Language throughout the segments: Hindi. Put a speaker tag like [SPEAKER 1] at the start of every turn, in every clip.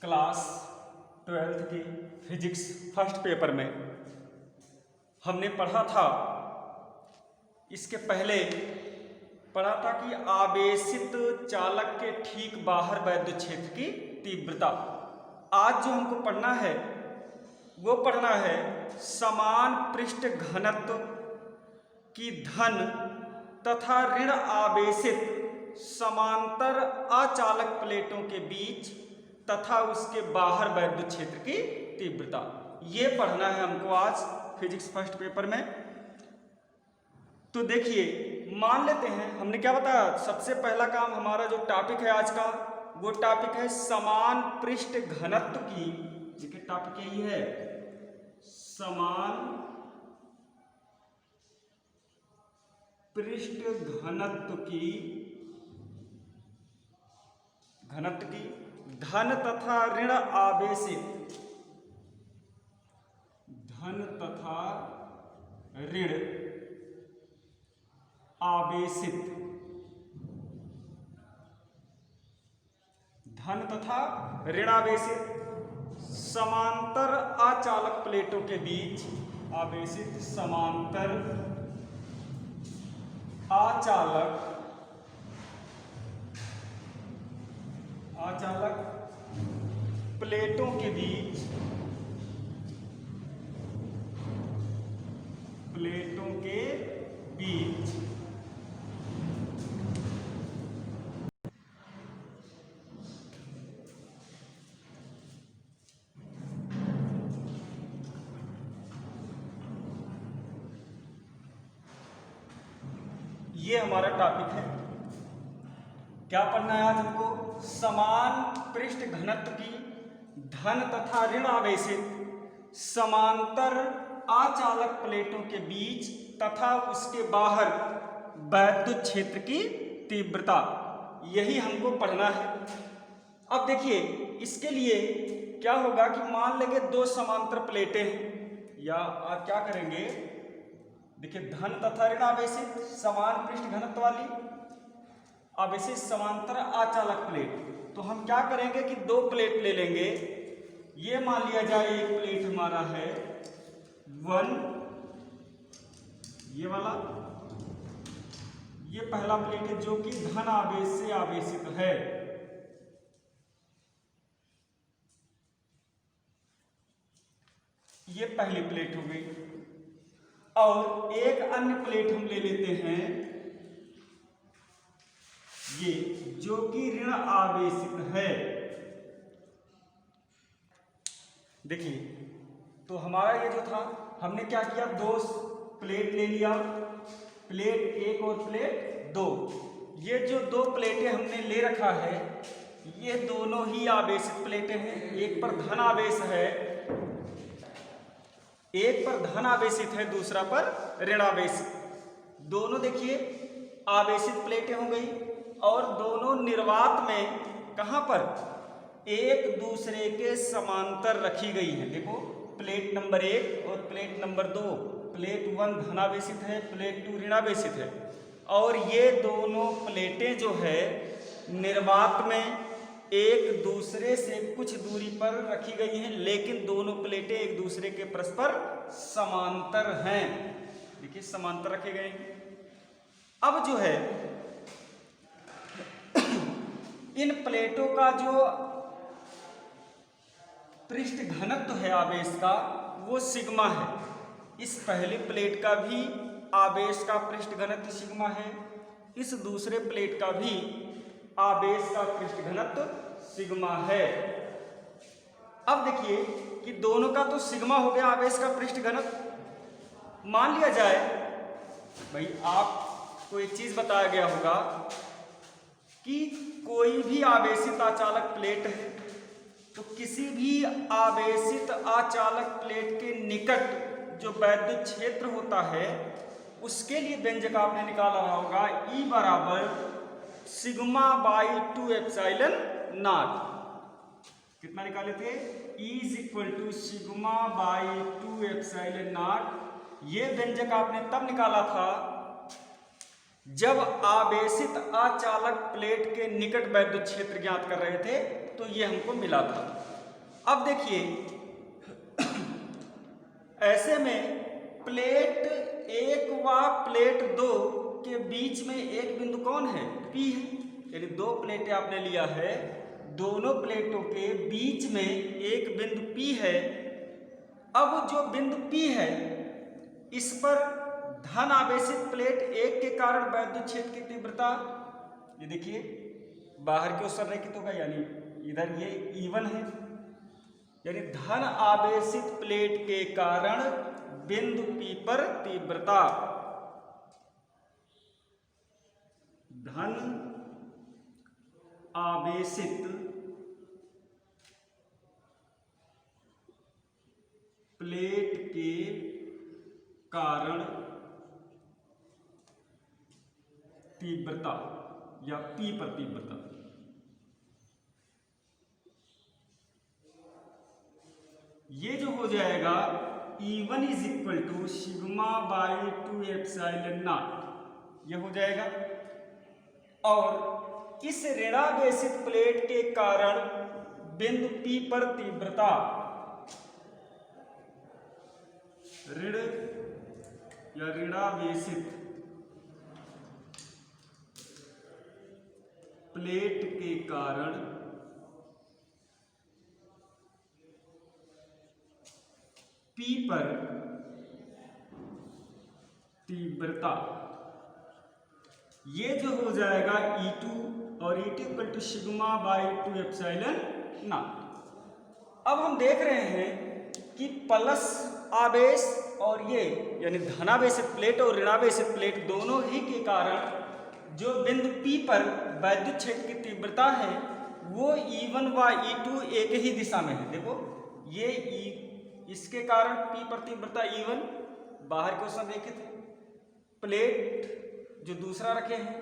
[SPEAKER 1] क्लास 12th की फिजिक्स फर्स्ट पेपर में हमने पढ़ा था, इसके पहले पढ़ा था कि आवेशित चालक के ठीक बाहर वैद्युत क्षेत्र की तीव्रता। आज जो हमको पढ़ना है वो पढ़ना है समान पृष्ठ घनत्व की धन तथा ऋण आवेशित समांतर अचालक प्लेटों के बीच तथा उसके बाहर वैद्युत क्षेत्र की तीव्रता। ये पढ़ना है हमको आज फिजिक्स फर्स्ट पेपर में। तो देखिए, मान लेते हैं, हमने क्या बताया, सबसे पहला काम हमारा जो टॉपिक है आज का, वो टॉपिक है समान पृष्ठ घनत्व की। देखिए टॉपिक यही है, समान पृष्ठ घनत्व की धन तथा ऋण आवेशित, धन तथा ऋण आवेशित, धन तथा ऋण आवेशित समांतर अचालक प्लेटों के बीच, आवेशित समांतर अचालक प्लेटों के बीच, ये हमारा टॉपिक है। क्या पढ़ना है आज हमको? समान पृष्ठ घनत्व की धन तथा ऋण आवेशित समांतर अचालक प्लेटों के बीच तथा उसके बाहर वैद्युत क्षेत्र की तीव्रता, यही हमको पढ़ना है। अब देखिए, इसके लिए क्या होगा कि मान लेंगे दो समांतर प्लेटें हैं, या आप क्या करेंगे, देखिए धन तथा ऋण आवेशित समान पृष्ठ घनत्व वाली आवेशित समांतर अचालक प्लेट। तो हम क्या करेंगे कि दो प्लेट ले लेंगे। ये मान लिया जाए एक प्लेट हमारा है 1, ये वाला, ये पहला प्लेट है जो कि धन आवेश से आवेशित है। ये पहली प्लेट हो गई। और एक अन्य प्लेट हम ले लेते हैं, ये जो कि ऋण आवेशित है। देखिए, तो हमारा ये जो था, हमने क्या किया, दो प्लेट ले लिया, प्लेट 1 और प्लेट 2। ये जो दो प्लेटें हमने ले रखा है, ये दोनों ही आवेशित प्लेटें हैं। एक पर धन आवेश है, एक पर धन आवेशित है, दूसरा पर ऋण आवेशित। दोनों देखिए आवेशित प्लेटें हो गई और दोनों निर्वात में कहां पर, एक दूसरे के समांतर रखी गई है। देखो, प्लेट नंबर 1 और प्लेट नंबर 2, प्लेट 1 धनावेशित है, प्लेट 2 ऋणावेशित है। और ये दोनों प्लेटें जो है निर्वात में एक दूसरे से कुछ दूरी पर रखी गई हैं, लेकिन दोनों प्लेटें एक दूसरे के परस्पर समांतर हैं। देखिए समांतर रखे गए हैं। अब जो है इन प्लेटों का जो पृष्ठ घनत्व है आवेश का, वो सिग्मा है। इस पहली प्लेट का भी आवेश का पृष्ठ घनत्व सिग्मा है, इस दूसरे प्लेट का भी आवेश का पृष्ठ घनत्व सिग्मा है। अब देखिए कि दोनों का तो सिग्मा हो गया आवेश का पृष्ठ घनत्व। मान लिया जाए, भाई आपको एक चीज बताया गया होगा कि कोई भी आवेशित अचालक प्लेट है, तो किसी भी आवेशित अचालक प्लेट के निकट जो वैद्युत क्षेत्र होता है, उसके लिए व्यंजक आपने निकाला होगा, E बराबर सिग्मा बाई 2 एप्सिलॉन नॉट। कितना निकाले थे? E is equal to sigma by 2 epsilon naught. ये व्यंजक आपने तब निकाला था जब आवेशित अचालक प्लेट के निकट वैद्युत क्षेत्र ज्ञात कर रहे थे तो ये हमको मिला था। अब देखिए ऐसे में प्लेट 1 व प्लेट 2 के बीच में एक बिंदु कौन है? P है। यानी दो प्लेटें आपने लिया है, दोनों प्लेटों के बीच में एक बिंदु P है। अब जो बिंदु P है इस पर धन आवेशित प्लेट 1 के कारण वैद्युत क्षेत्र की तीव्रता, ये देखिए बाहर की ओर संरेखित होगा, यानी इधर ये E1 है, यानी धन आवेशित प्लेट के कारण बिंदु P पर तीव्रता, धन आवेशित प्लेट के कारण तीव्रता या P पर तीव्रता, ये जो हो जाएगा E1 is equal to sigma by 2 epsilon naught, ये हो जाएगा। और इस ऋणावेशित प्लेट के कारण बिंदु P पर तीव्रता, ऋण या ऋणावेशित प्लेट के कारण P पर तीव्रता, ये जो हो जाएगा E2 और E2 equal to sigma by 2 epsilon naught. अब हम देख रहे हैं कि प्लस आवेश और ये यानी धनावेशित प्लेट और ऋणावेशित प्लेट दोनों ही के कारण जो बिंदु P पर वैद्युत क्षेत्र की तीव्रता है वो E1 व E2 एक ही दिशा में है। देखो ये इसके कारण P पर तीव्रता E1 बाहर की ओर संरेखित है, प्लेट जो दूसरा रखे हैं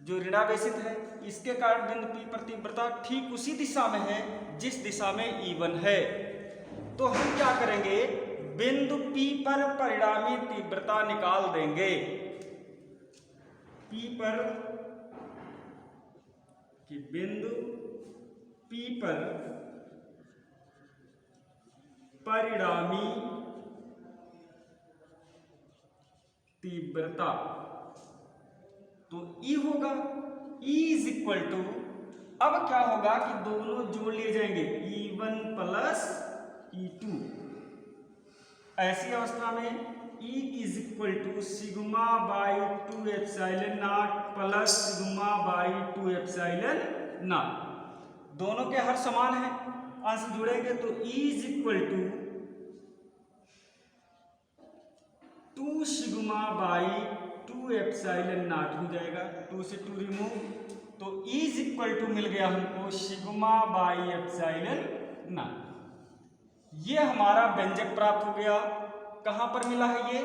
[SPEAKER 1] जो ऋणावेशित है इसके कारण बिंदु P पर तीव्रता ठीक उसी दिशा में है जिस दिशा में E1 है। तो हम क्या करेंगे, बिंदु P पर परिणामी तीव्रता निकाल देंगे। P पर कि बिंदु P पर परिणामी तीव्रता, तो E होगा, E इज इक्वल टू, अब क्या होगा कि दोनों जोड़ लिए जाएंगे E1 प्लस E2। ऐसी अवस्था में E is equal to sigma by 2 epsilon naught plus sigma by 2 epsilon naught, दोनों के हर समान है, अंश जुड़ेंगे तो E is equal to 2 sigma by 2 epsilon naught हो जाएगा, 2 से 2 रिमूव, तो E इज इक्वल टू मिल गया हमको सिग्मा बाई एप्सिलॉन नॉट। ये हमारा व्यंजक प्राप्त हो गया। कहां पर मिला है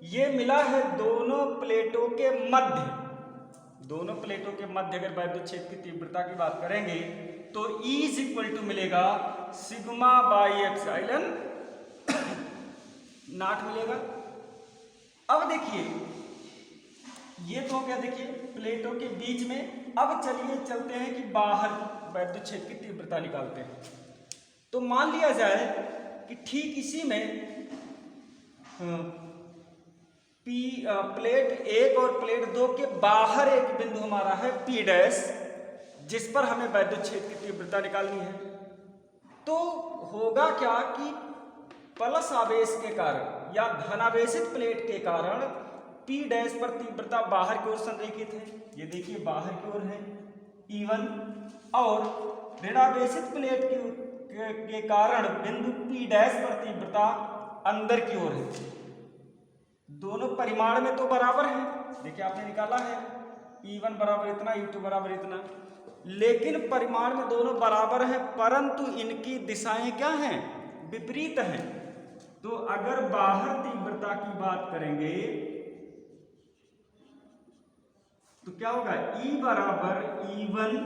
[SPEAKER 1] ये मिला है दोनों प्लेटों के मध्य, दोनों प्लेटों के मध्य अगर वैद्युत क्षेत्र की तीव्रता की बात करेंगे तो E इज इक्वल टू मिलेगा सिग्मा बाई एप्सिलॉन नॉट मिलेगा। अब देखिए ये तो क्या, देखिए प्लेटों के बीच में, अब चलिए चलते हैं कि बाहर वैद्युत क्षेत्र की तीव्रता निकालते हैं। तो मान लिया जाए कि ठीक इसी में प्लेट 1 और प्लेट 2 के बाहर एक बिंदु हमारा है P डैश, जिस पर हमें वैद्युत क्षेत्र की तीव्रता निकालनी है। तो होगा क्या कि प्लस आवेश के कारण या धनावेशित प्लेट के कारण P डैश पर तीव्रता बाहर की ओर संरेखित है, ये देखिए बाहर की ओर है E1, और ऋणावेशित प्लेट के कारण बिंदु P डैश पर तीव्रता अंदर की ओर है। दोनों परिमाण में तो बराबर है, देखिए आपने निकाला है E1 बराबर इतना, E2 बराबर इतना, लेकिन परिमाण में दोनों बराबर है परंतु इनकी दिशाएं क्या हैं, विपरीत हैं। तो अगर बाहर तीव्रता की बात करेंगे तो क्या होगा, E बराबर E1,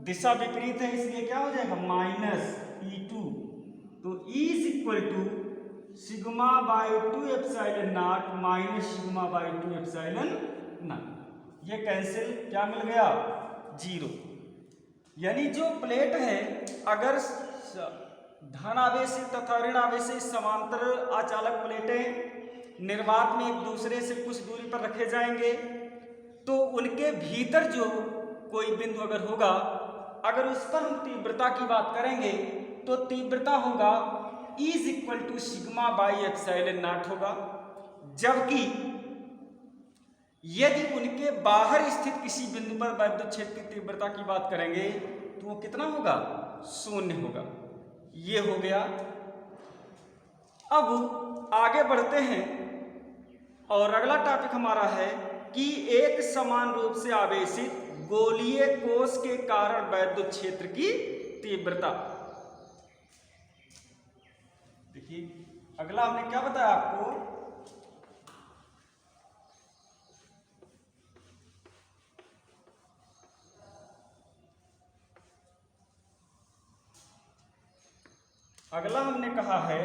[SPEAKER 1] दिशा विपरीत है इसलिए क्या हो जाएगा माइनस E2, तो E is equal to sigma by 2 epsilon naught minus sigma by 2 epsilon कितना, ये कैंसिल, क्या मिल गया, 0। यानी जो प्लेट है अगर धन आवेशित तथा ऋण आवेशित समांतर आचालक प्लेटें निर्वात में एक दूसरे से कुछ दूरी पर रखे जाएंगे तो उनके भीतर जो कोई बिंदु अगर होगा, अगर उस पर हम तीव्रता की बात करेंगे तो तीव्रता होगा E = σ/ε0 होगा। जबकि यदि उनके बाहर स्थित किसी बिंदु पर वैद्युत क्षेत्र की तीव्रता की बात करेंगे तो वो कितना होगा, 0 होगा। ये हो गया। अब आगे बढ़ते हैं और अगला टॉपिक हमारा है कि एक समान रूप से आवेशित गोलीय कोश के कारण वैद्युत क्षेत्र की तीव्रता। देखिए अगला हमने क्या बताया आपको, अगला हमने कहा है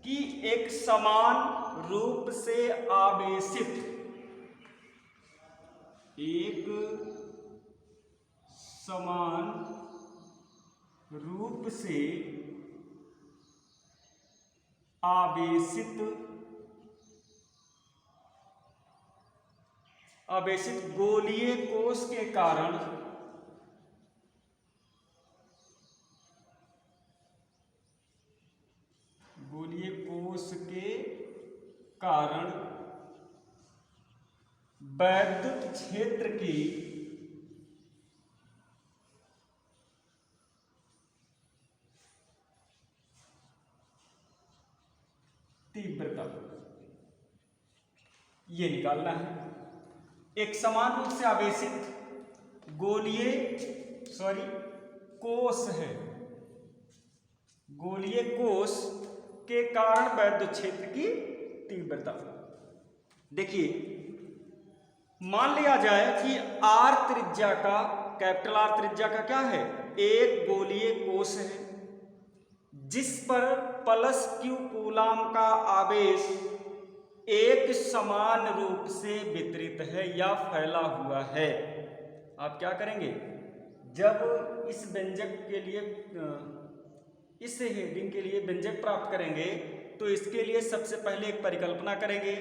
[SPEAKER 1] कि एक समान रूप से आवेशित, एक समान रूप से आवेशित गोलीय कोश के कारण वैद्युत क्षेत्र की तीव्रता, ये निकालना है। एक समान रूप से आवेशित गोलीय कोश है, गोलीय कोश के कारण वैद्युत क्षेत्र की तीव्रता। देखिए मान लिया जाए कि R त्रिज्या का, कैपिटल R त्रिज्या का क्या है, एक गोलीय कोश है जिस पर +Q कूलाम का आवेश एक समान रूप से वितरित है या फैला हुआ है। आप क्या करेंगे, जब इस व्यंजक के लिए, इस हेडिंग के लिए व्यंजक प्राप्त करेंगे तो इसके लिए सबसे पहले एक परिकल्पना करेंगे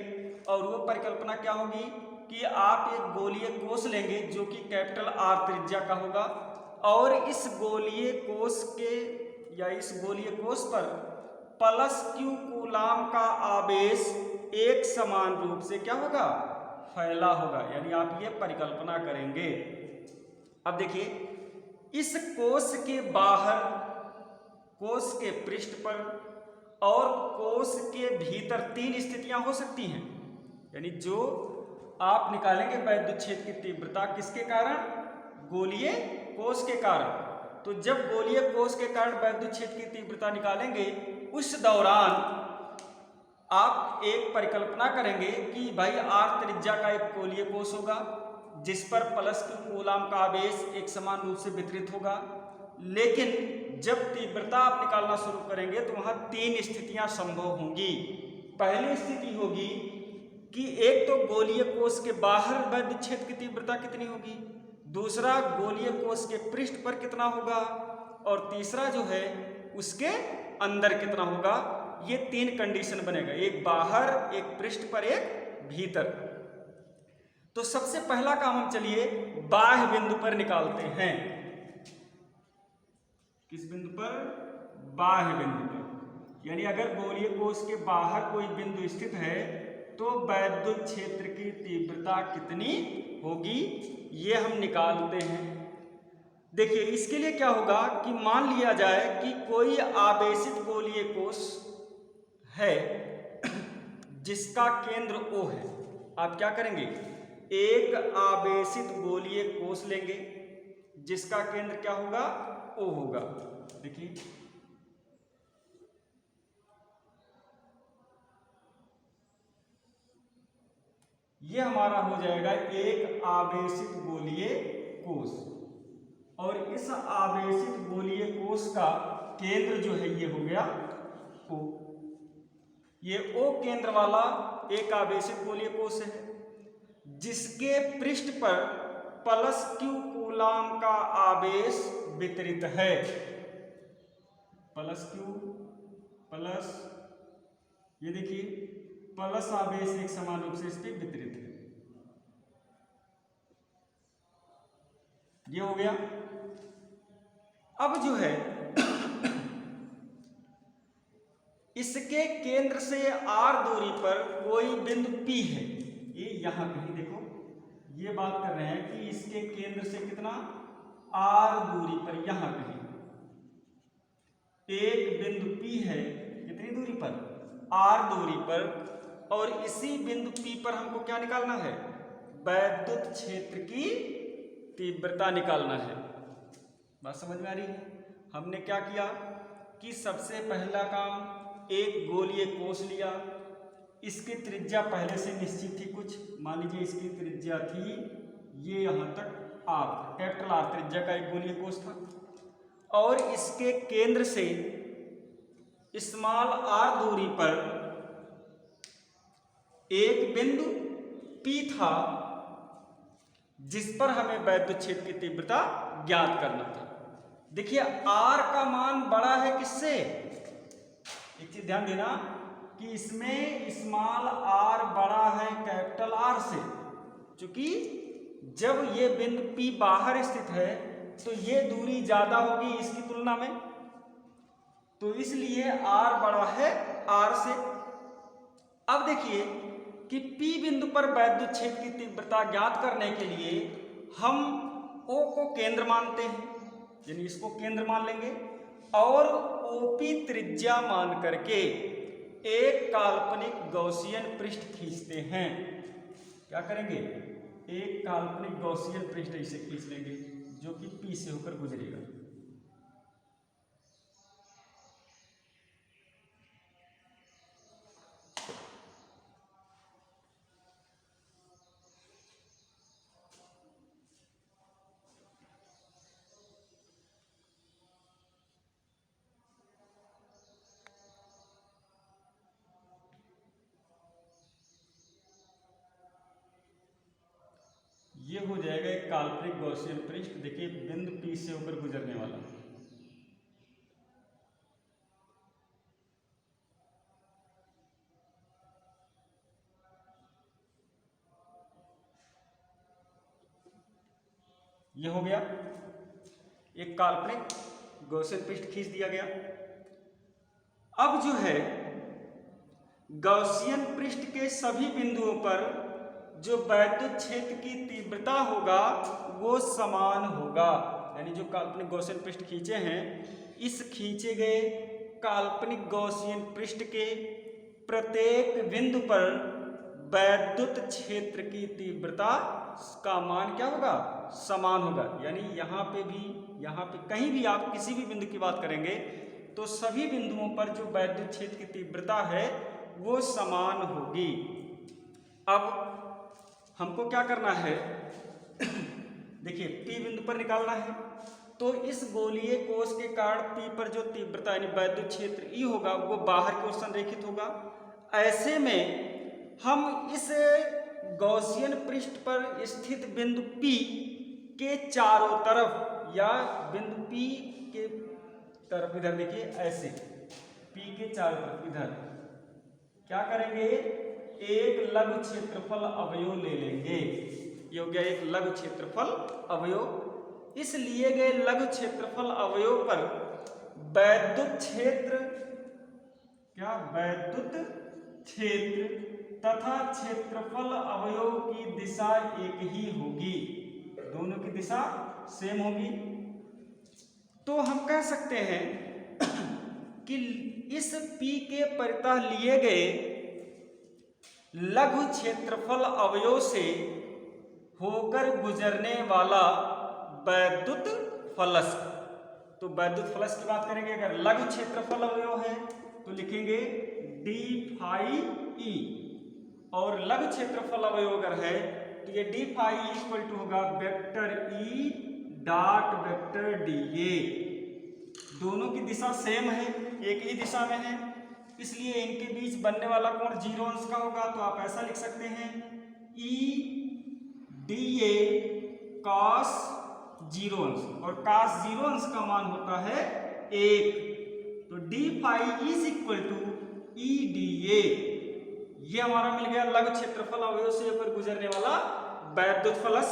[SPEAKER 1] और वो परिकल्पना क्या होगी कि आप एक गोलीय कोश लेंगे जो कि कैपिटल R त्रिज्या का होगा और इस गोलीय कोश के या इस गोलीय कोश पर +Q कूलाम का आवेश एक समान रूप से क्या होगा, फैला होगा। यानी आप ये परिकल्पना करेंगे। अब देखिए इस कोश के बाहर, कोश के पृष्ठ पर और कोश के भीतर 3 स्थितियां हो सकती हैं। यानी जो आप निकालेंगे वैद्युत क्षेत्र की तीव्रता किसके कारण, गोलीय कोश के कारण। तो जब गोलीय कोश के कारण वैद्युत क्षेत्र की तीव्रता निकालेंगे उस दौरान आप एक परिकल्पना करेंगे कि भाई R त्रिज्या का एक गोलीय कोश होगा जिस पर +Q कूलाम का आवेश एक समान रूप से वितरित होगा। लेकिन जब तीव्रता आप निकालना शुरू करेंगे तो वहां 3 स्थितियां संभव होंगी। पहली स्थिति होगी कि एक तो गोलीय कोश के बाहर वैद्युत क्षेत्र की तीव्रता कितनी होगी, दूसरा गोलीय कोश के पृष्ठ पर कितना होगा और तीसरा जो है उसके अंदर कितना होगा। ये 3 कंडीशन बनेगा, एक बाहर, एक पृष्ठ पर, एक भीतर। तो सबसे पहला काम हम चलिए बाह्य बिंदु पर निकालते हैं। किस बिंदु पर, बाह्य बिंदु पर। यानी अगर गोलीय कोश के बाहर कोई बिंदु स्थित है तो वैद्युत क्षेत्र की तीव्रता कितनी होगी ये हम निकालते हैं। देखिए इसके लिए क्या होगा कि मान लिया जाए कि कोई आवेशित गोलीय कोश है जिसका केंद्र O है। आप क्या करेंगे, एक आवेशित गोलीय कोश लेंगे जिसका केंद्र क्या होगा, O होगा। देखिए ये हमारा हो जाएगा एक आवेशित गोलीय कोश और इस आवेशित गोलीय कोश का केंद्र जो है ये हो गया O। ये O केंद्र वाला एक आवेशित गोलीय कोश है जिसके पृष्ठ पर प्लस क्यू कूलाम का आवेश वितरित है। प्लस क्यू प्लस, ये देखिए प्लस आवेश एक समान रूप से इस पर वितरित है। ये हो गया। अब जो है इसके केंद्र से r दूरी पर कोई बिंदु P है, ये यहां कहीं देखो, ये बात कर रहे हैं कि इसके केंद्र से कितना r दूरी पर यहां कहीं एक बिंदु P है। कितनी दूरी पर? r दूरी पर। और इसी बिंदु P पर हमको क्या निकालना है? वैद्युत क्षेत्र की तीव्रता निकालना है। बात समझ में आ रही है? हमने क्या किया कि सबसे पहला काम एक गोलीय कोष लिया, इसकी त्रिज्या पहले से निश्चित थी कुछ, मान लीजिए इसकी त्रिज्या थी ये यहां तक r, कैपिटल R त्रिज्या का एक गोलीय कोष था, और इसके केंद्र से स्मॉल r दूरी पर एक बिंदु P था जिस पर हमें वैद्युत क्षेत्र की तीव्रता ज्ञात करना था। देखिए r का मान बड़ा है किससे? एक चीज ध्यान देना कि इसमें स्मॉल r बड़ा है कैपिटल R से, क्योंकि जब ये बिंदु P बाहर स्थित है तो ये दूरी ज्यादा होगी इसकी तुलना में, तो इसलिए r बड़ा है R से। अब देखिए कि P बिंदु पर वैद्युत क्षेत्र की तीव्रता ज्ञात करने के लिए हम O को केंद्र मानते हैं, यानी इसको केंद्र मान लेंगे, और OP त्रिज्या मान करके एक काल्पनिक गॉसियन पृष्ठ खींचते हैं। क्या करेंगे? एक काल्पनिक गॉसियन पृष्ठ इसे खींच लेंगे जो कि P से होकर गुजरेगा। ये हो जाएगा एक काल्पनिक गॉसियन पृष्ठ। देखिए बिंदु P से होकर गुजरने वाला। ये हो गया एक काल्पनिक गॉसियन पृष्ठ खींच दिया गया। अब जो है गॉसियन पृष्ठ के सभी बिंदुओं पर जो वैद्युत क्षेत्र की तीव्रता होगा वो समान होगा। यानी जो काल्पनिक गॉसियन पृष्ठ खींचे हैं, इस खींचे गए काल्पनिक गॉसियन पृष्ठ के प्रत्येक बिंदु पर वैद्युत क्षेत्र की तीव्रता का मान क्या होगा? समान होगा। यानी यहाँ पे भी, यहाँ पे कहीं भी आप किसी भी बिंदु की बात करेंगे तो सभी बिंदुओं पर जो वैद्युत क्षेत्र की तीव्रता है वो समान होगी। अब हमको क्या करना है? देखिए P बिंदु पर निकालना है, तो इस गोलीय कोष के कारण P पर जो तीव्रता यानी वैद्युत क्षेत्र E होगा वो बाहर की ओर संरेखित होगा। ऐसे में हम इस गॉसियन पृष्ठ पर स्थित बिंदु P के चारों तरफ, या बिंदु P के तरफ इधर देखिए ऐसे P के चारों तरफ इधर क्या करेंगे? एक लघु क्षेत्रफल अवयव ले लेंगे। ये हो गया एक लघु क्षेत्रफल अवयव। इस लिए गए लघु क्षेत्रफल अवयव पर वैद्युत क्षेत्र, क्या वैद्युत क्षेत्र तथा क्षेत्रफल अवयव की दिशा एक ही होगी, दोनों की दिशा सेम होगी। तो हम कह सकते हैं कि इस P के परितः लिए गए लघु क्षेत्रफल अवयव से होकर गुजरने वाला वैद्युत फलक, तो वैद्युत फलक की बात करेंगे, अगर लघु क्षेत्रफल अवयव है तो लिखेंगे d फाई e, और लघु क्षेत्रफल अवयव अगर है तो ये d फाई इक्वल टू होगा vector e dot vector dA। दोनों की दिशा सेम है, एक ही दिशा में है, इसलिए इनके बीच बनने वाला कोण 0 अंश का होगा। तो आप ऐसा लिख सकते हैं E DA cos 0 अंश, और cos 0 अंश का मान होता है 1, तो d phi is equal to EDA। ये हमारा मिल गया लघु क्षेत्रफल अवयव से पर गुजरने वाला वैद्युत फलक।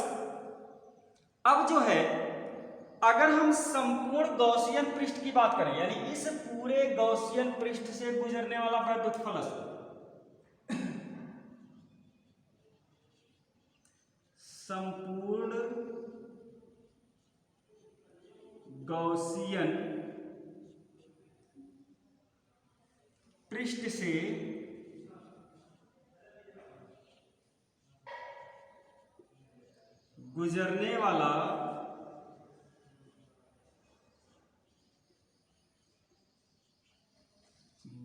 [SPEAKER 1] अब जो है अगर हम संपूर्ण गॉसियन पृष्ठ की बात करें, यानी इस पूरे गॉसियन पृष्ठ से गुजरने वाला वैद्युत फलक, संपूर्ण गॉसियन पृष्ठ से गुजरने वाला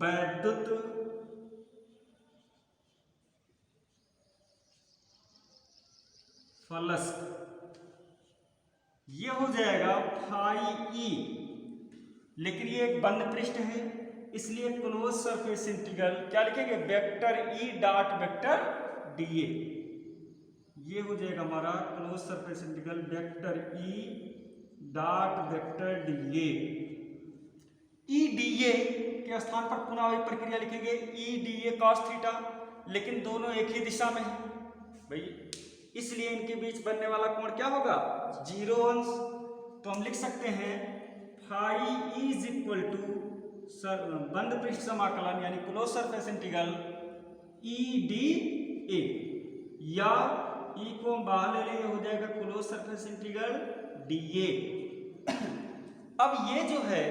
[SPEAKER 1] वैद्युत फलक ये हो जाएगा फाई ई, लेकिन ये एक बंद पृष्ठ है इसलिए क्लोज सरफेस इंटीग्रल क्या लिखेंगे, vector E dot vector DA. ये हो जाएगा हमारा close surface integral vector E dot vector DA. E DA के स्थान पर पुनः वही प्रक्रिया लिखेंगे ई डीए कॉस थीटा, लेकिन दोनों एक ही दिशा में है भाई, इसलिए इनके बीच बनने वाला कोण क्या होगा, 0 अंश। तो हम लिख सकते हैं फाई इज इक्वल टू बंद पृष्ठ समाकलन यानी close surface integral E D A, या ई को हम बाहर ले लेंगे हो जाएगा close surface integral D A. अब ये जो है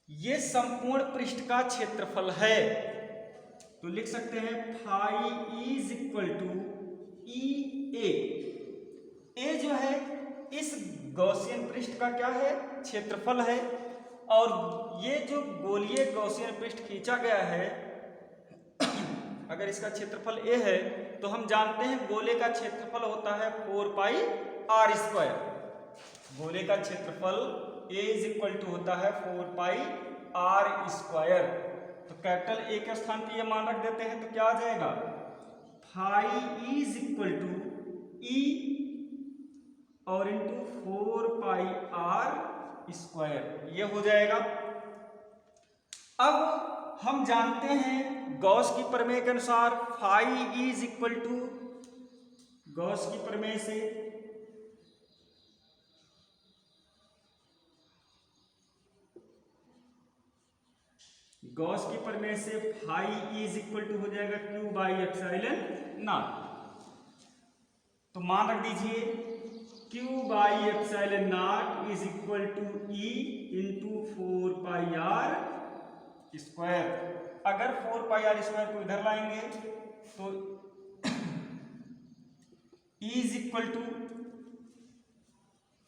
[SPEAKER 1] ये संपूर्ण पृष्ठ का क्षेत्रफल है, तो लिख सकते हैं फाई इज इक्वल टू ई ए। ए जो है इस गॉसियन पृष्ठ का क्या है, क्षेत्रफल है, और ये जो गोलीय गॉसियन पृष्ठ खींचा गया है अगर इसका क्षेत्रफल ए है तो हम जानते हैं गोले का क्षेत्रफल होता है 4 पाई आर स्क्वायर। गोले का क्षेत्रफल ए इज इक्वल टू होता है 4 पाई आर स्क्वायर। तो कैपिटल ए के स्थान पर ये मान रख देते हैं तो क्या आ जाएगा, फाई इज इक्वल टू ई और इंटू 4 पाई आर स्क्वायर, ये हो जाएगा। अब हम जानते हैं गॉस की प्रमेय के अनुसार phi is equal to, Gauss की प्रमेय से फाई इज इक्वल टू हो जाएगा क्यू बाई एप्सिलॉन नॉट। तो मान रख दीजिए Q by epsilon naught is equal to E into 4 pi R square. अगर 4 पाई आर स्क्वायर को इधर लाएंगे तो E is equal to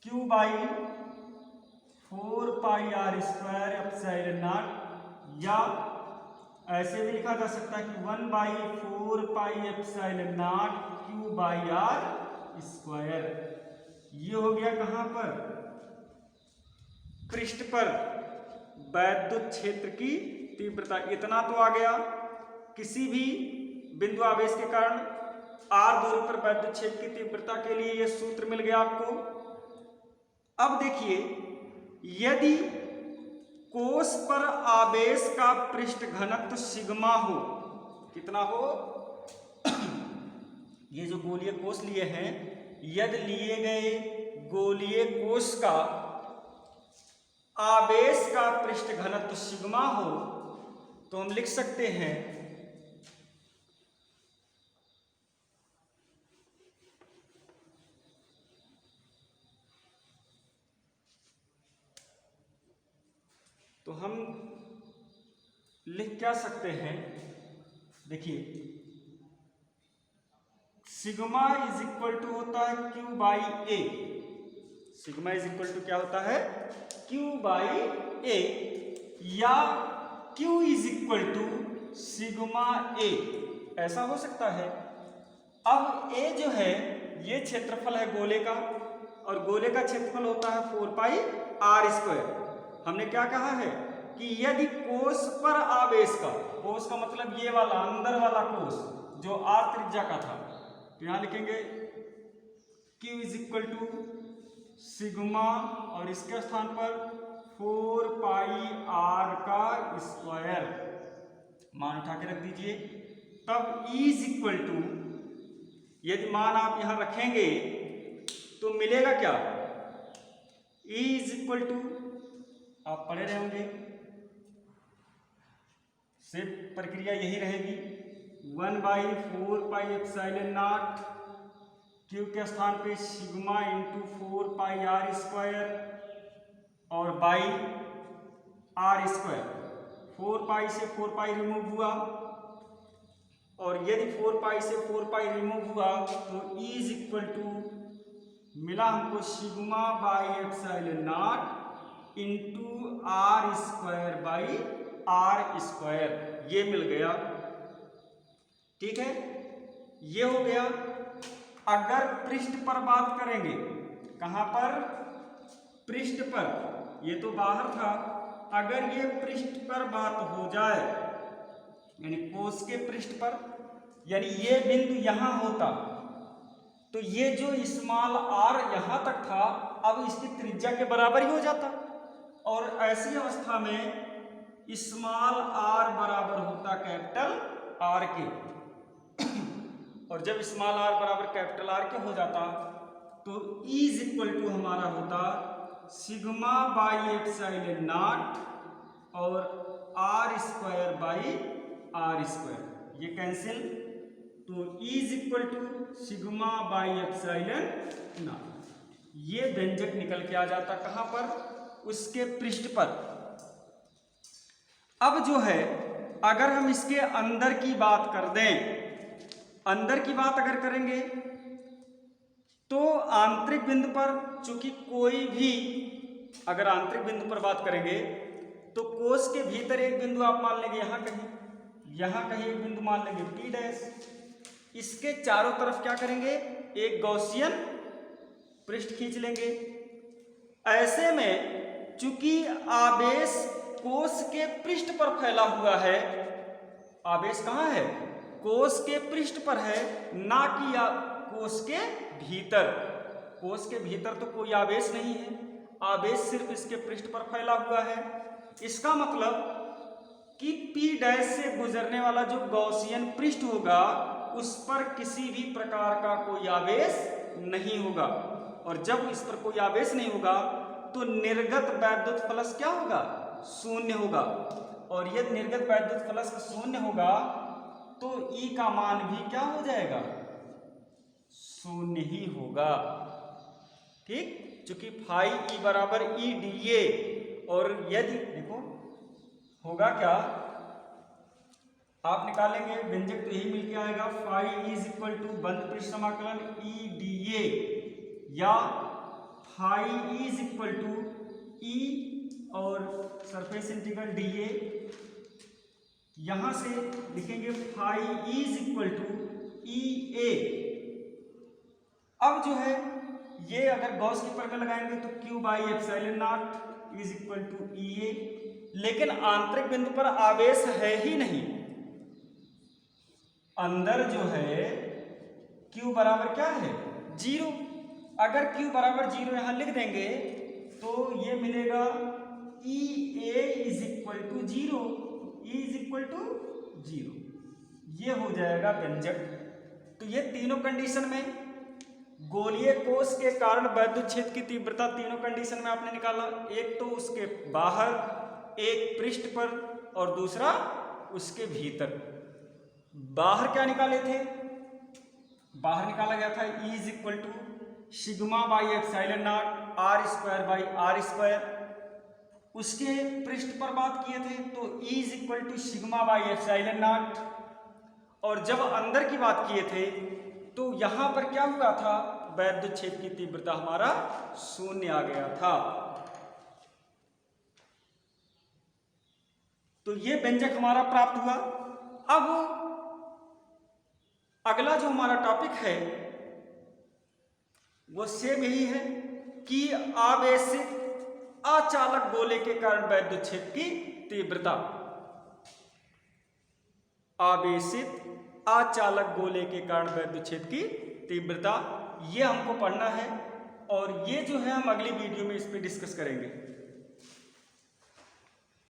[SPEAKER 1] Q by 4 pi R square epsilon naught, या ऐसे भी लिखा जा सकता है कि 1 by 4 pi epsilon naught Q by R square. ये हो गया कहां पर, पृष्ठ पर वैद्युत क्षेत्र की तीव्रता। इतना तो आ गया, किसी भी बिंदु आवेश के कारण r दूरी पर वैद्युत क्षेत्र की तीव्रता के लिए यह सूत्र मिल गया आपको। अब देखिए यदि कोश पर आवेश का पृष्ठ घनत्व सिग्मा हो, कितना हो, ये जो गोलीय कोश लिए हैं, यदि लिए गए गोलीय कोश का आवेश का पृष्ठ घनत्व सिग्मा हो तो हम लिख सकते हैं क्या सकते हैं, देखिए सिग्मा इज इक्वल टू होता है Q by A. Sigma is equal to क्या होता है, क्यू बाई ए, या Q is equal to sigma A, ऐसा हो सकता है। अब ए जो है ये क्षेत्रफल है गोले का, और गोले का क्षेत्रफल होता है 4 पाई आर स्क्वायर। हमने क्या कहा है कि यदि कोश पर आवेश का, कोश का मतलब ये वाला अंदर वाला कोश जो आर त्रिज्या का था, तो यहाँ लिखेंगे Q is equal to sigma और इसके स्थान पर 4 पाई r का स्क्वायर मान उठा के रख दीजिए। तब E इज इक्वल टू, यदि मान आप यहां रखेंगे तो मिलेगा क्या, E इज इक्वल टू, आप पढ़े रहे होंगे, सिर्फ प्रक्रिया यही रहेगी, 1/4 पाई एप्सिलॉन नॉट Q के स्थान पे सिग्मा इंटू 4 पाई r स्क्वायर और बाई r स्क्वायर। 4 पाई से 4 पाई रिमूव हुआ और यदि 4 पाई से 4 पाई रिमूव हुआ तो E इज इक्वल टू मिला हमको sigma by epsilon not into r square by r square, ये मिल गया। ठीक है, ये हो गया। अगर पृष्ठ पर बात करेंगे, कहां पर, पृष्ठ पर, ये तो बाहर था, अगर ये पृष्ठ पर बात हो जाए यानी कोष के पृष्ठ पर, यानी ये बिंदु यहां होता तो ये जो स्मॉल r यहां तक था अब इसकी त्रिज्या के बराबर ही हो जाता और ऐसी अवस्था में स्मॉल r बराबर होता कैपिटल R के और जब स्मॉल r बराबर कैपिटल R के हो जाता तो E इज इक्वल टू हमारा होता सिग्मा बाई एप्सिलॉन नॉट और r square by r square, ये कैंसिल, तो E is equal to sigma by epsilon naught, ये व्यंजक निकल के आ जाता कहां पर, उसके पृष्ठ पर। अब जो है अगर हम इसके अंदर की बात कर दें, अंदर की बात अगर करेंगे तो आंतरिक बिंदु पर चूंकि कोई भी, अगर आंतरिक बिंदु पर बात करेंगे तो कोष के भीतर एक बिंदु आप मान लेंगे यहां कहीं एक बिंदु मान लेंगे P डैश, इसके चारों तरफ क्या करेंगे, एक गॉसियन पृष्ठ खींच लेंगे। ऐसे में चूंकि आवेश कोष के पृष्ठ पर फैला हुआ है, आवेश कहां है, कोष के पृष्ठ पर है, ना कि कोष के भीतर। कोष के भीतर तो कोई आवेश नहीं है, आवेश सिर्फ इसके पृष्ठ पर फैला हुआ है। इसका मतलब कि P डैश से गुजरने वाला जो गॉसियन पृष्ठ होगा उस पर किसी भी प्रकार का कोई आवेश नहीं होगा और जब इस पर कोई आवेश नहीं होगा तो निर्गत वैद्युत फ्लक्स क्या होगा, शून्य होगा और यदि निर्गत वैद्युत फ्लक्स शून्य होगा तो E का मान भी क्या हो जाएगा, शून्य ही होगा। ठीक, चूंकि फाई E बराबर E dA और यदि देखो होगा क्या, आप निकालेंगे व्यंजक तो यही मिलके आएगा, phi E is equal to बंद पृष्ठ समाकलन E dA या phi E is equal to E और सरफेस इंटीग्रल dA, यहां से लिखेंगे phi E is equal to EA। अब जो है ये अगर गॉस की प्रमेय लगाएंगे तो Q by epsilon naught is equal to EA, लेकिन आंतरिक बिंदु पर आवेश है ही नहीं, अंदर जो है Q बराबर क्या है, 0। अगर Q बराबर 0 यहां लिख देंगे तो ये मिलेगा EA is equal to 0, E is equal to 0, ये हो जाएगा व्यंजक। तो ये तीनों कंडीशन में गोलीय कोष के कारण वैद्युत क्षेत्र की तीव्रता तीनों कंडीशन में आपने निकाला, एक तो उसके बाहर, एक पृष्ठ पर और दूसरा उसके भीतर। बाहर क्या निकाले थे, बाहर निकाला गया था E is equal to sigma by epsilon naught R square by R square. उसके पृष्ठ पर बात किए थे तो E is equal to sigma by epsilon naught, और जब अंदर की बात किए थे तो यहां पर क्या हुआ था, वैद्युत क्षेत्र की तीव्रता हमारा शून्य आ गया था। तो ये व्यंजक हमारा प्राप्त हुआ। अब अगला जो हमारा टॉपिक है वो सेम यही है कि आवेशित अचालक गोले के कारण वैद्युत क्षेत्र की तीव्रता, आवेशित अचालक गोले के कारण वैद्युत क्षेत्र की तीव्रता, ये हमको पढ़ना है और ये जो है हम अगली वीडियो में इस पर डिस्कस करेंगे।